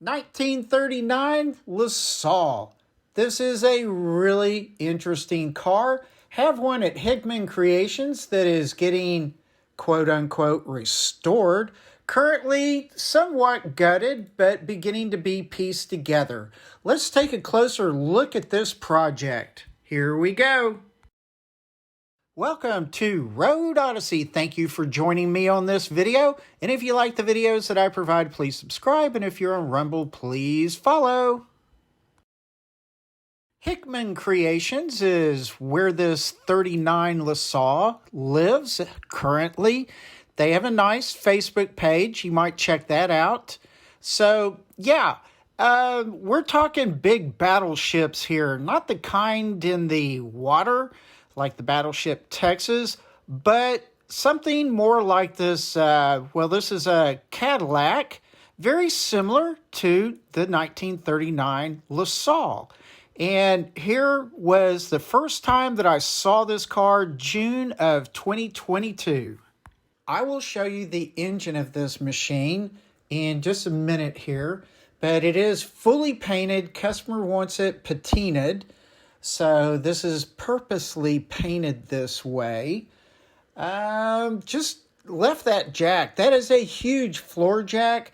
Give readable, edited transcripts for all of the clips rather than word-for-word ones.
1939 LaSalle. This is a really interesting car. Have one at Hickman Creations that is getting quote-unquote restored. Currently somewhat gutted, but beginning to be pieced together. Let's take a closer look at this project. Here we go. Welcome to Road Odyssey. Thank you for joining me on this video. And if you like the videos that I provide, please subscribe. And if you're on Rumble, please follow. Hickman Creations is where this 39 LaSalle lives currently. They have a nice Facebook page. You might check that out. So, yeah, we're talking big battleships here. Not the kind in the water, like the battleship Texas, but something more like this. This is a Cadillac, very similar to the 1939 LaSalle. And here was the first time that I saw this car, June of 2022. I will show you the engine of this machine in just a minute here, but it is fully painted. Customer wants it patinaed. So this is purposely painted this way. Just left that jack. That is a huge floor jack,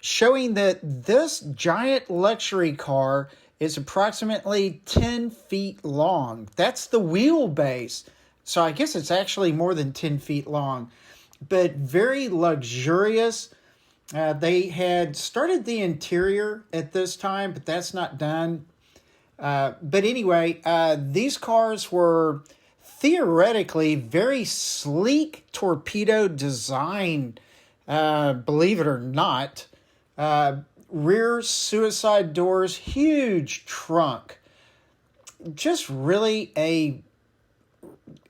showing that this giant luxury car is approximately 10 feet long. That's the wheelbase. So I guess it's actually more than 10 feet long, but very luxurious. They had started the interior at this time, but that's not done. But anyway, these cars were theoretically very sleek torpedo design, believe it or not. Rear suicide doors, huge trunk. Just really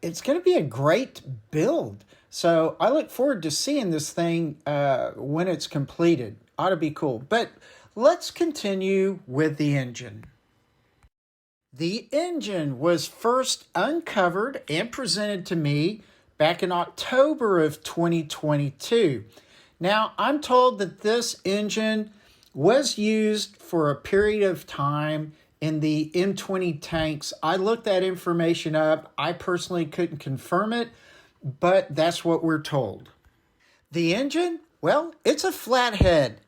it's going to be a great build. So I look forward to seeing this thing when it's completed. Ought to be cool. But let's continue with the engine. The engine was first uncovered and presented to me back in October of 2022. Now, I'm told that this engine was used for a period of time in the M20 tanks. I looked that information up. I personally couldn't confirm it, but that's what we're told. The engine, well, it's a flathead.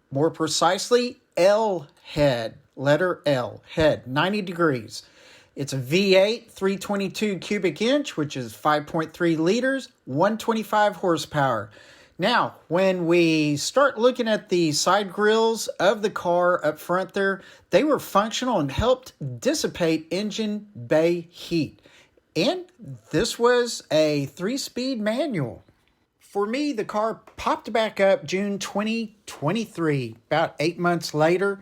More precisely, L head. Letter L, head, 90 degrees. It's a V8, 322 cubic inch, which is 5.3 liters, 125 horsepower. Now, when we start looking at the side grills of the car up front there, they were functional and helped dissipate engine bay heat. And this was a 3-speed manual. For me, the car popped back up June 2023, about 8 months later.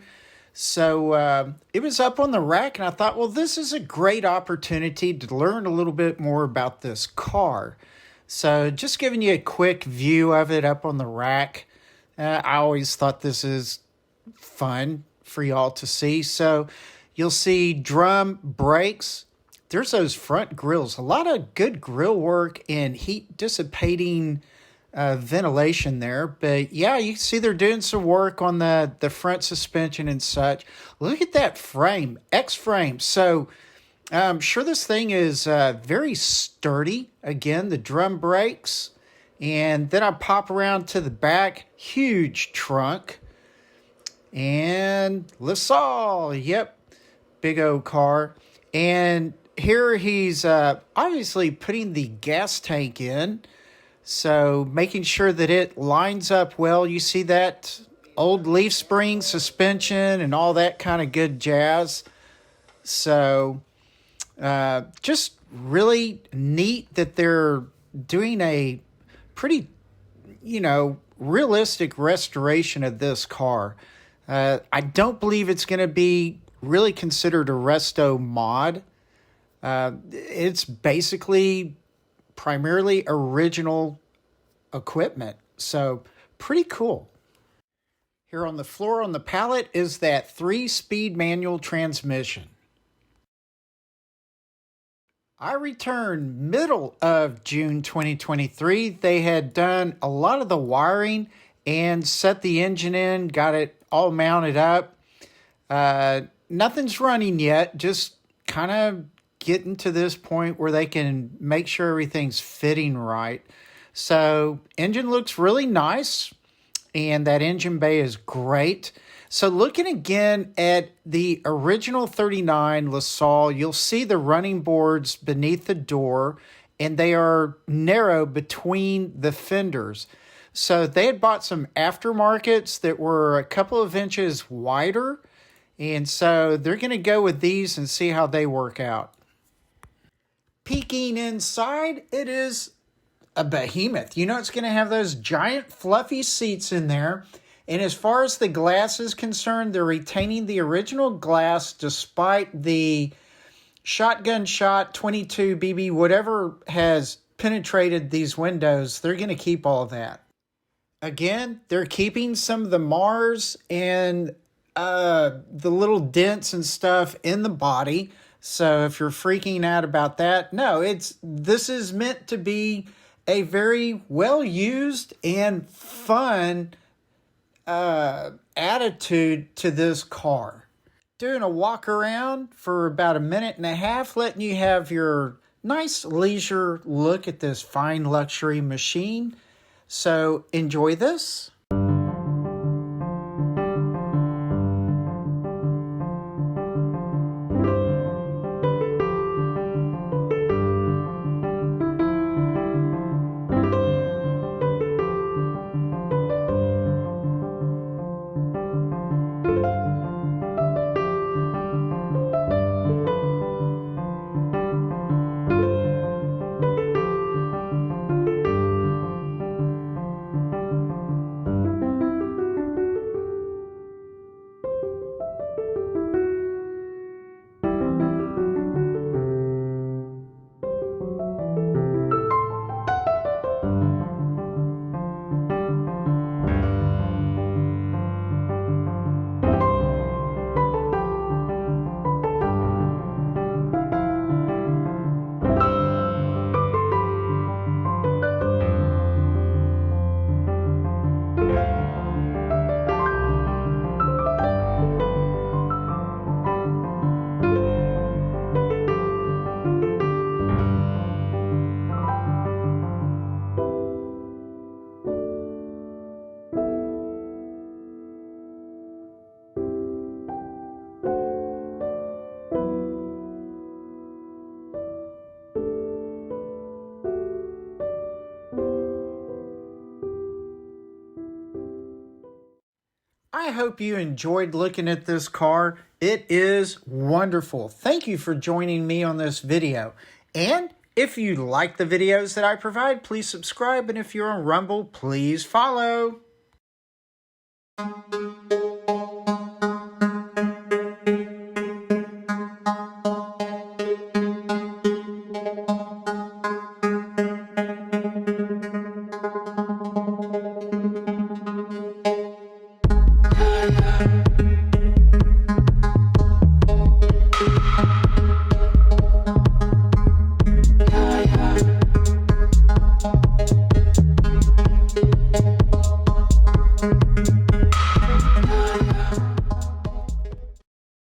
So it was up on the rack, and I thought, well, this is a great opportunity to learn a little bit more about this car. So just giving you a quick view of it up on the rack. I always thought this is fun for y'all to see. So you'll see drum brakes. There's those front grills. A lot of good grill work and heat dissipating ventilation there. But yeah, you can see they're doing some work on the front suspension and such. Look at that frame, X-frame. So I'm sure this thing is very sturdy. Again, the drum brakes. And then I pop around to the back, huge trunk. And LaSalle, yep, big old car. And here he's obviously putting the gas tank in. So making sure that it lines up well. You see that old leaf spring suspension and all that kind of good jazz. So just really neat that they're doing a pretty, realistic restoration of this car. I don't believe it's going to be really considered a resto mod. It's basically primarily original equipment. So pretty cool. Here on the floor on the pallet is that 3-speed manual transmission. I returned middle of June 2023. They had done a lot of the wiring and set the engine in, got it all mounted up. Nothing's running yet, just kind of getting to this point where they can make sure everything's fitting right. So engine looks really nice, and that engine bay is great. So looking again at the original 39 LaSalle, you'll see the running boards beneath the door, and they are narrow between the fenders. So they had bought some aftermarkets that were a couple of inches wider, and so they're going to go with these and see how they work out. Peeking inside, it is a behemoth. You know, it's going to have those giant fluffy seats in there. And as far as the glass is concerned, they're retaining the original glass despite the shotgun shot 22 BB, whatever has penetrated these windows. They're going to keep all of that. Again, they're keeping some of the Mars and the little dents and stuff in the body. So if you're freaking out about that, no, this is meant to be a very well-used and fun attitude to this car. Doing a walk around for about a minute and a half, letting you have your nice leisure look at this fine luxury machine. So enjoy this. I hope you enjoyed looking at this car. It is wonderful. Thank you for joining me on this video. And if you like the videos that I provide, please subscribe. And if you're on Rumble, please follow.